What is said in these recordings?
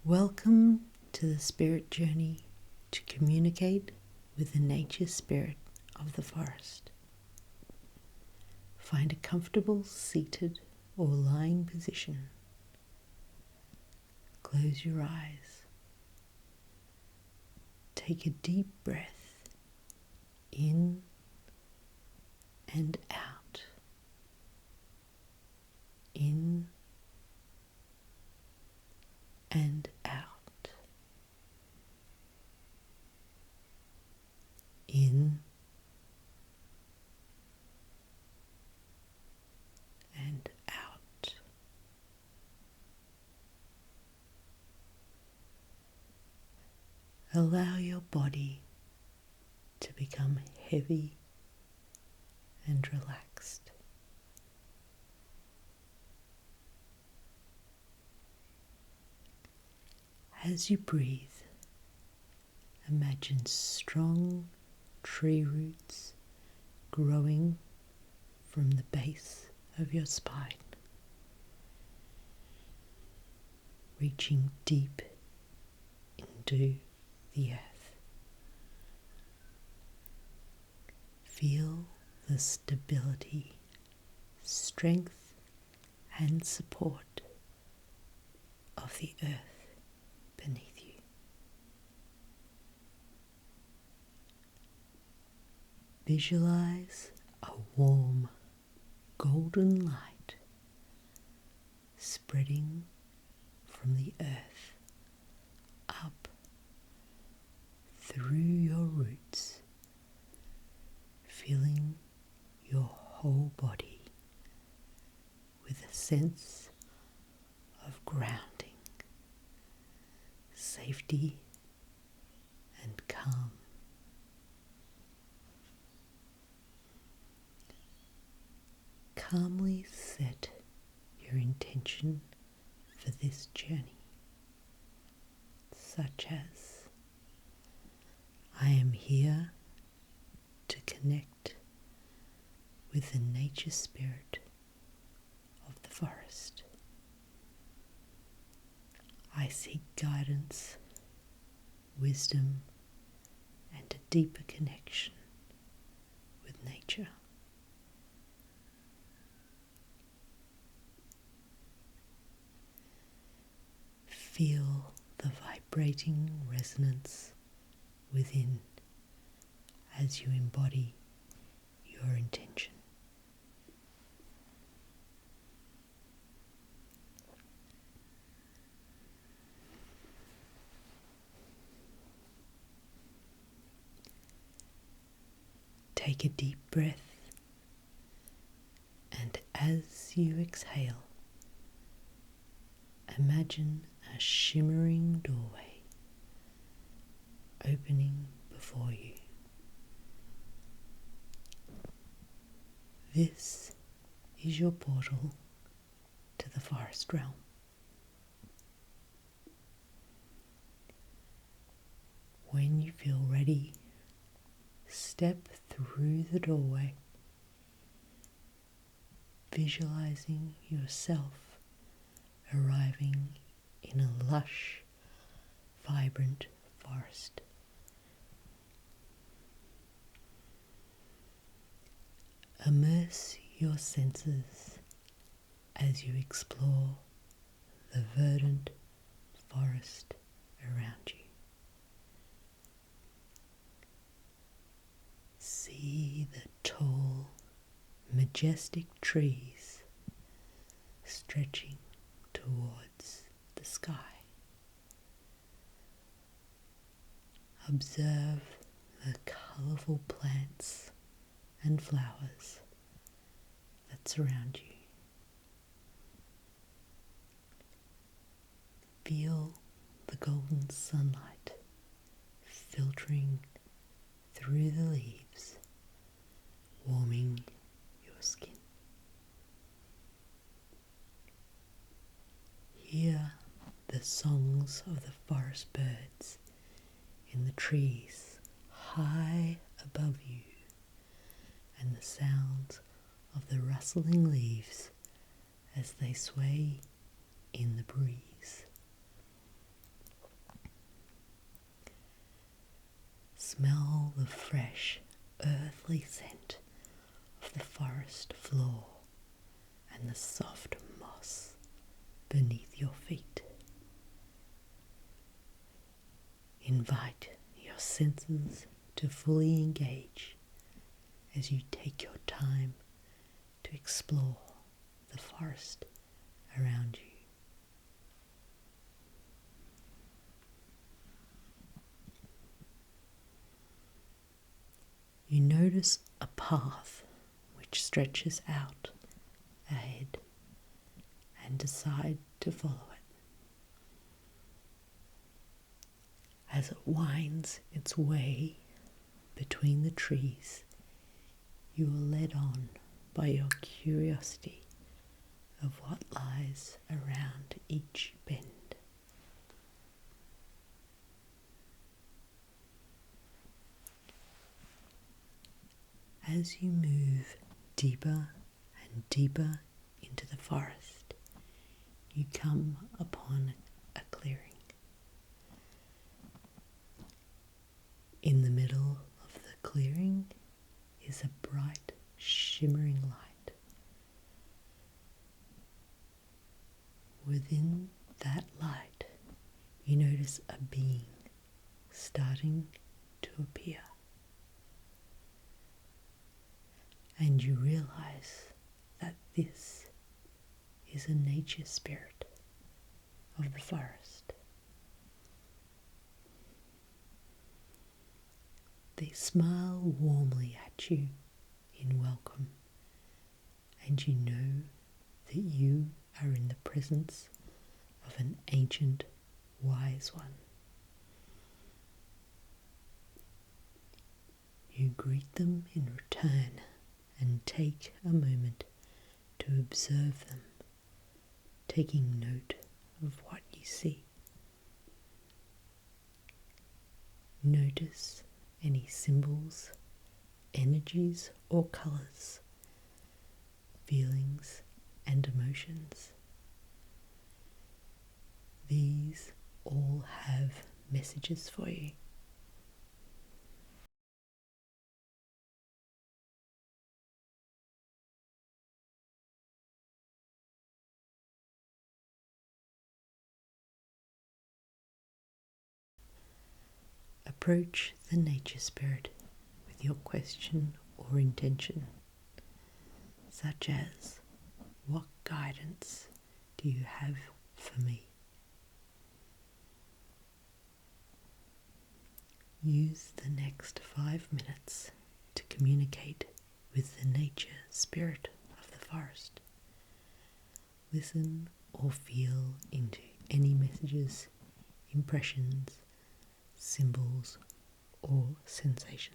Welcome to the spirit journey to communicate with the nature spirit of the forest. Find a comfortable seated or lying position. Close your eyes. Take a deep breath in and out. In and out. In and out. Allow your body to become heavy and relaxed. As you breathe, imagine strong tree roots growing from the base of your spine, reaching deep into the earth. Feel the stability, strength, and support of the earth beneath you. Visualize a warm golden light spreading from the earth up through your roots, filling your whole body with a sense of grounding, safety, and calm. Calmly set your intention for this journey, such as, I am here to connect with the nature spirit of the forest. I seek guidance, wisdom, and a deeper connection with nature. Feel the vibrating resonance within as you embody your intention. Take a deep breath, and as you exhale, imagine a shimmering doorway opening before you. This is your portal to the forest realm. When you feel ready, step through the doorway, visualizing yourself arriving in a lush, vibrant forest. Immerse your senses as you explore the verdant forest around you. See the tall, majestic trees stretching towards the sky. Observe the colourful plants and flowers that surround you. Feel the golden sunlight filtering through the leaves, warming your skin. Hear the songs of the forest birds in the trees high above you, and the sounds of the rustling leaves as they sway in the breeze. Smell the fresh, earthly scent of the forest floor and the soft moss beneath your feet. Invite your senses to fully engage as you take your time to explore the forest around you. You notice a path which stretches out ahead and decide to follow it. As it winds its way between the trees, you are led on by your curiosity of what lies around each bend. As you move deeper and deeper into the forest, you come upon a clearing. In the middle of the clearing is a bright, shimmering light. Within that light, you notice a being starting to appear. And you realize that this is a nature spirit of the forest. They smile warmly at you in welcome, and you know that you are in the presence of an ancient, wise one. You greet them in return and take a moment to observe them, taking note of what you see. Notice any symbols, energies or colours, feelings and emotions. These all have messages for you. Approach the nature spirit with your question or intention, such as, what guidance do you have for me? Use the next 5 minutes to communicate with the nature spirit of the forest. Listen or feel into any messages, impressions, symbols, or sensations.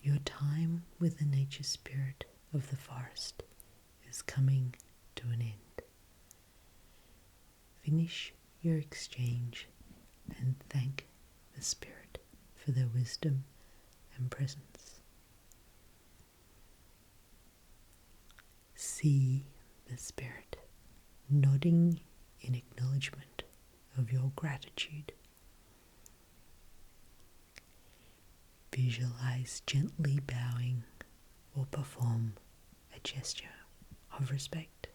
Your time with the nature spirit of the forest is coming to an end. Finish your exchange and thank the spirit for their wisdom and presence. See the spirit nodding in acknowledgement of your gratitude. Visualize gently bowing or perform a gesture of respect.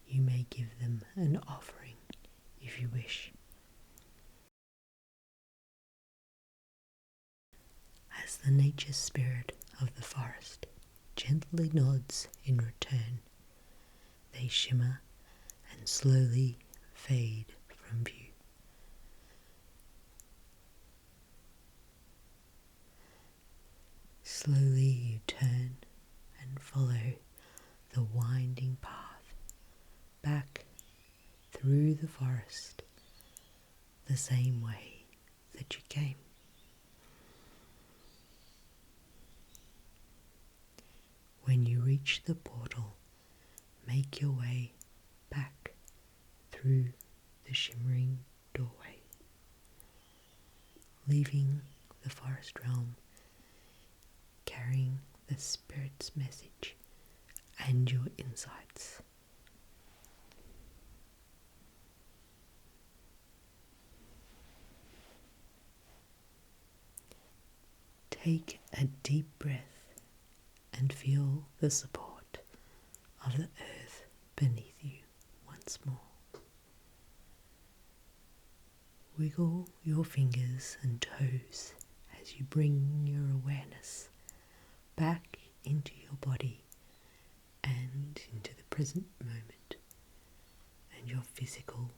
You may give them an offering if you wish. As the nature spirit of the forest gently nods in return, they shimmer and slowly fade from view. Slowly you turn and follow the winding path back through the forest the same way that you came. When you reach the portal, make your way back through the shimmering doorway, leaving the forest realm carrying the spirit's message and your insights. Take a deep breath and feel the support of the earth beneath you once more. Wiggle your fingers and toes as you bring your awareness back into your body and into the present moment and your physical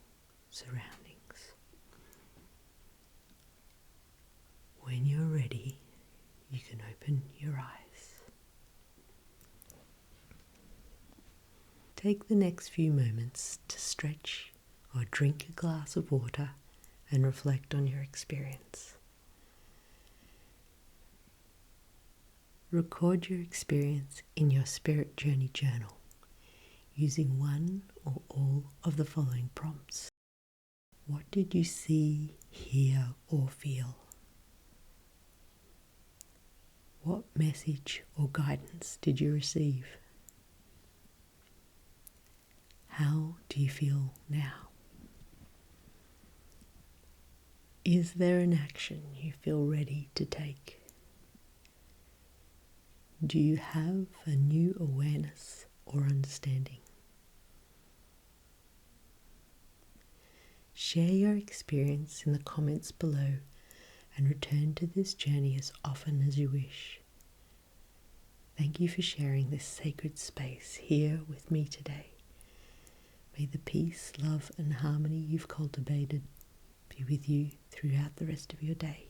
surroundings. When you're ready, you can open your eyes. Take the next few moments to stretch or drink a glass of water and reflect on your experience. Record your experience in your Spirit Journey Journal using one or all of the following prompts. What did you see, hear, or feel? What message or guidance did you receive? How do you feel now? Is there an action you feel ready to take? Do you have a new awareness or understanding? Share your experience in the comments below and return to this journey as often as you wish. Thank you for sharing this sacred space here with me today. May the peace, love, and harmony you've cultivated be with you throughout the rest of your day.